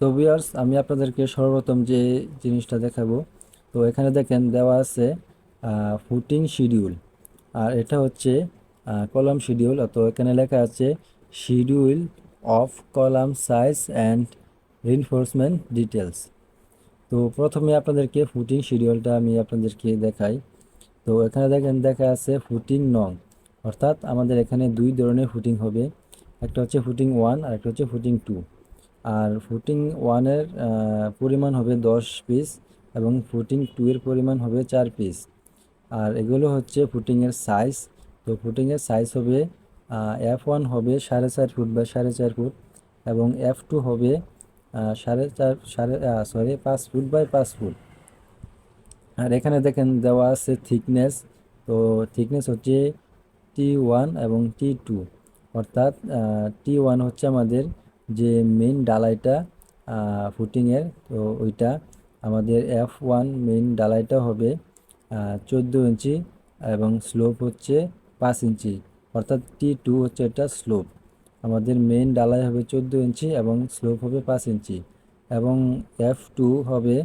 তো ভিউয়ার্স, আমি আপনাদেরকে সর্বপ্রথম যে জিনিসটা দেখাবো, তো এখানে দেখেন দেওয়া আছে ফুটিং শিডিউল। আর এটা হচ্ছে কলাম শিডিউল। তো এখানে লেখা আছে schedule of column size and reinforcement details. তো প্রথমে আপনাদেরকে ফুটিং শিডিউলটা আমি আপনাদেরকে দেখাই। তো এখানে দেখেন দেখা আছে ফুটিং নং, অর্থাৎ আমাদের এখানে দুই ধরনের ফুটিং হবে। একটা হচ্ছে ফুটিং 1 আর একটা হচ্ছে ফুটিং 2। আর ফুটিং 1-এর পরিমাণ হবে 10 পিস এবং ফুটিং 2 এর পরিমাণ হবে 4 পিস। আর এগুলো হচ্ছে ফুটিংয়ের সাইজ। তো ফুটিংয়ের সাইজ হবে F1 হবে 4.5 ফুট বা 4.5 ফুট, এবং F2 হবে 4.5 5 ফুট বাই 5 ফুট। আর এখানে দেখেন দেওয়া আছে থিকনেস। তো থিকনেস হচ্ছে T1 এবং T2, অর্থাৎ T1 হচ্ছে আমাদের যে মেইন ডালাইটা ফুটিংয়ের, তো ওইটা আমাদের F1 মেইন ডালাইটা হবে 14 ইঞ্চি এবং স্লোপ হচ্ছে 5 ইঞ্চি, অর্থাৎ T2 হচ্ছে এটা স্লোপ। আমাদের মেইন ডালাই হবে 14 ইঞ্চি এবং স্লোপ হবে 5 ইঞ্চি, এবং F2 হবে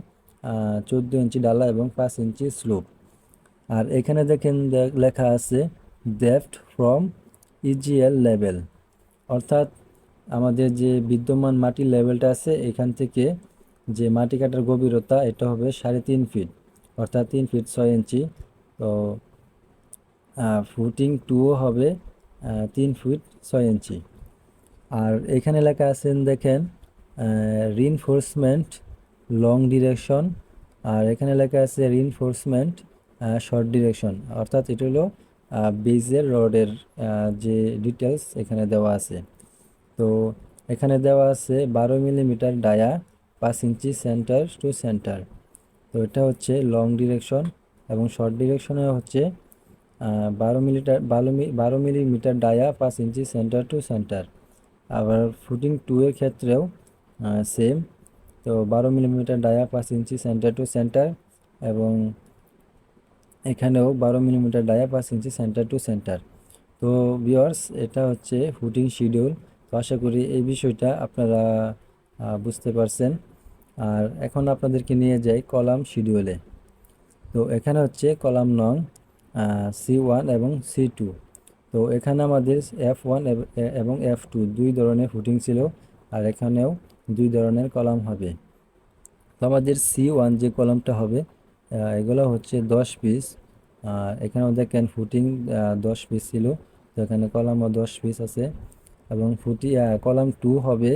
14 ইঞ্চি ডালা এবং 5 ইঞ্চি স্লোপ। আর এখানে দেখেন লেখা আছে ডেপ্থ ফ্রম ইজিএল লেভেল, অর্থাৎ আমাদের যে বিদ্যমান মাটির লেভেলটা আছে এখান থেকে যে মাটি কাটার গভীরতা এটা হবে 3.5 ফিট, অর্থাৎ 3 ফিট 6 ইঞ্চি। তো ফুটিং 2 হবে 3 ফিট 6 ইঞ্চি। আর এখানে লেখা আছেন দেখেন রিইনফোর্সমেন্ট লং ডিরেকশন। আর এখানে লেখা আছে রিইনফোর্সমেন্ট শর্ট ডিরেকশন, অর্থাৎ এটা হলো বেজের রডের যে ডিটেলস এখানে দেওয়া আছে। তো এখানে দেওয়া আছে 12 মিলিমিটার ডায়া 5 ইঞ্চি সেন্টার টু সেন্টার। তো এটা হচ্ছে লং ডিরেকশন, এবং শর্ট ডিরেকশনে হচ্ছে 12 মিলিমিটার ডায়া 5 ইঞ্চি সেন্টার টু সেন্টার। আবার ফুটিং 2 এর ক্ষেত্রেও সেম। তো 12 মিলিমিটার ডায়া 5 ইঞ্চি সেন্টার টু সেন্টার, এবং এখানেও 12 মিলিমিটার ডায়া 5 ইঞ্চি সেন্টার টু সেন্টার। তো ভিউয়ার্স, এটা হচ্ছে ফুটিং শিডিউল। তো আশা করি এই বিষয়টা আপনারা বুঝতে পারছেন। আর এখন আপনাদেরকে নিয়ে যাই কলাম শিডিউলে। তো এখানে হচ্ছে কলাম নং C1 এবং C2। তো এখানে আমাদের F1 এবং F2 দুই ধরনের ফুটিং ছিল, আর এখানেও দুই ধরনের কলাম হবে। তো আমাদের C1 যে কলামটা হবে এগুলো হচ্ছে 10 পিস। এখানেও দেখেন ফুটিং 10 পিস ছিল, তো এখানে কলামও 10 পিস আছে। এবং কলাম 2 হবে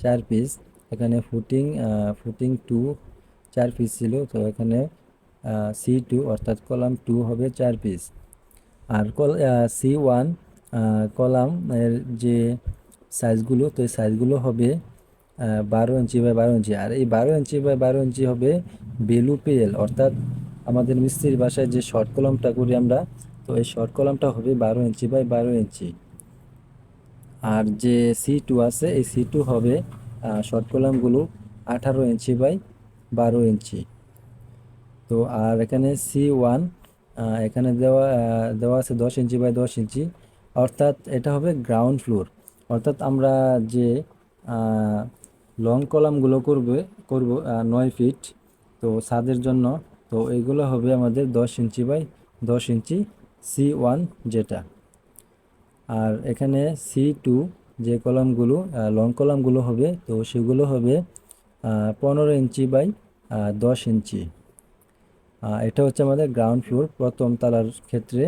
4 পিস। এখানে ফুটিং 2 4 পিস ছিল, তো এখানে C2 অর্থাৎ কলাম 2 হবে 4 পিস। আর C1 কলাম এর যে সাইজগুলো, তো এই সাইজগুলো হবে 12 ইঞ্চি বাই 12 ইঞ্চি। আর এই 12 ইঞ্চি বাই 12 ইঞ্চি হবে বেলু পেল, অর্থাৎ আমাদের মিস্ত্রির বাসায় যে শর্ট কলামটা করি আমরা, তো এই শর্ট কলামটা হবে 12 ইঞ্চি বাই 12 ইঞ্চি। আর যে C2 আছে এই C2 হবে শর্ট কলামগুলো 18 ইঞ্চি বাই 12 ইঞ্চি। তো আর এখানে C1 এখানে দেওয়া আছে 10 ইঞ্চি বাই 10 ইঞ্চি, অর্থাৎ এটা হবে গ্রাউন্ড ফ্লোর। অর্থাৎ আমরা যে লং কলামগুলো করব 9 ফিট, তো ছাদের জন্য, তো এগুলো হবে আমাদের 10 ইঞ্চি বাই 10 ইঞ্চি C1 যেটা। আর এখানে C2 যে কলামগুলো লং কলামগুলো হবে, তো সেগুলো হবে 15 ইঞ্চি বাই 10 ইঞ্চি। এটা হচ্ছে আমাদের গ্রাউন্ড ফ্লোর প্রথম তলার ক্ষেত্রে।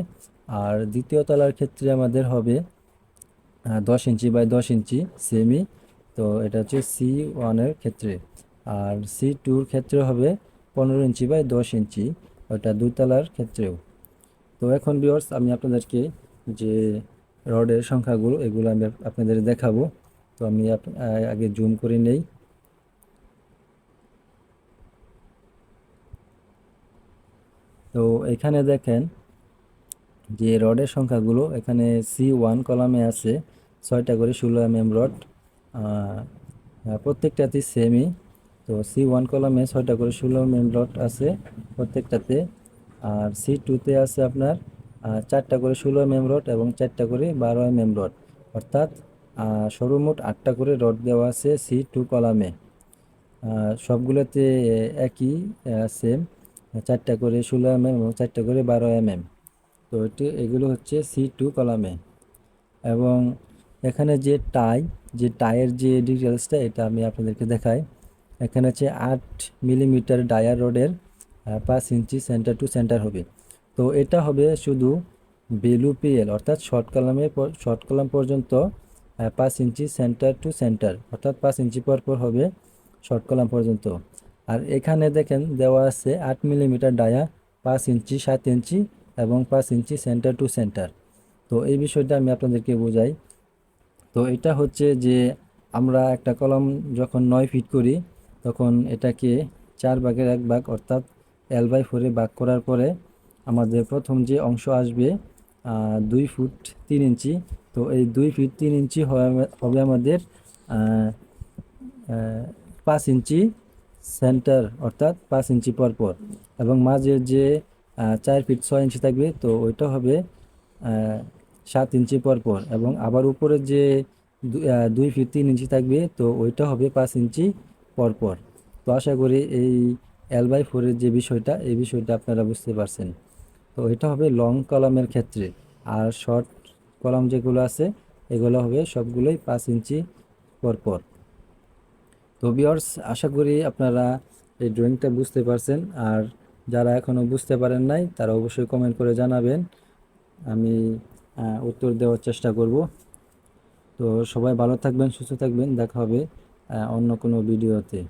আর দ্বিতীয় তলার ক্ষেত্রে আমাদের হবে 10 ইঞ্চি বাই 10 ইঞ্চি সেমি। তো এটা হচ্ছে C1-এর ক্ষেত্রে। আর C2-র ক্ষেত্রে হবে 15 ইঞ্চি বাই 10 ইঞ্চি, ওটা দুতলার ক্ষেত্রেও। তো এখন ভিউয়ার্স, আমি আপনাদেরকে যে রডের সংখ্যাগুলো এগুলো আমি আপনাদের দেখাবো। তো আমি আগে জুম করে নেই। তো এখানে দেখেন যে রডের সংখ্যাগুলো, এখানে C1 কলামে আছে 6টা করে 16 mm রড। প্রত্যেকটাতে সেমই। তো C1 কলামে 6টা করে 16 mm রড আছে প্রত্যেকটাতে। আর C2-তে আছে আপনার 4টা করে 16 mm রড এবং 4টা করে 12 mm রড, অর্থাৎ সর্বমোট 8টা করে রড দেওয়া আছে C2 কলামে। সবগুলোতে একই সেম 4টা করে 16 mm এবং 4টা করে 12 mm। তো এগুলো হচ্ছে C2 কলামে। এবং এখানে যে টাইয়ের যে ডিটেলসটা এটা আমি আপনাদেরকে দেখাই। এখানে হচ্ছে 8 মিলিমিটার ডায়া রডের 5 ইঞ্চি সেন্টার টু সেন্টার হবে। তো এটা হবে শুধু বেলু পিএল অর্থাৎ শর্ট কলাম পর্যন্ত 5 ইঞ্চি সেন্টার টু সেন্টার, অর্থাৎ 5 ইঞ্চি পর পর হবে শর্ট কলাম পর্যন্ত। আর এখানে দেখেন দেওয়া আছে 8 মিলিমিটার ডায়া, 5 ইঞ্চি, 7 ইঞ্চি এবং 5 ইঞ্চি সেন্টার টু সেন্টার। তো এই বিষয়টা আমি আপনাদেরকে বোঝাই। তো এটা হচ্ছে যে আমরা একটা কলাম যখন 9 ফিট করি তখন এটাকে 4 ভাগের 1 ভাগ অর্থাৎ L/4 ভাগ করার পরে আমাদের প্রথম যে অংশ আসবে 2 ফুট 3 ইঞ্চি। তো এই 2 ফিট 3 ইঞ্চি হবে আমাদের আহ, আহ, 5 ইঞ্চি সেন্টার, অর্থাৎ 5 ইঞ্চি পর পর। এবং মাঝে যে 4 ফিট 6 ইঞ্চি থাকবে তো ওইটা হবে 7 ইঞ্চি পর পর। এবং আবার উপরে যে 2 ফিট 3 ইঞ্চি থাকবে তো ওইটা হবে 5 ইঞ্চি পর পর। তো আশা করি এই L/4-এর যে বিষয়টা এই বিষয়টা আপনারা বুঝতে পারছেন। তো এটা হবে লং কলামের ক্ষেত্রে। আর শর্ট কলাম যেগুলো আছে এগুলো হবে সবগুলোই 5 ইঞ্চি পর পর। তো ভিউয়ার্স, আশা করি আপনারা এই ড্রয়িংটা বুঝতে পারছেন। আর যারা এখনও বুঝতে পারেন নাই তারা অবশ্যই কমেন্ট করে জানাবেন, আমি উত্তর দেওয়ার চেষ্টা করব। তো সবাই ভালো থাকবেন, সুস্থ থাকবেন, দেখা হবে অন্য কোনো ভিডিওতে।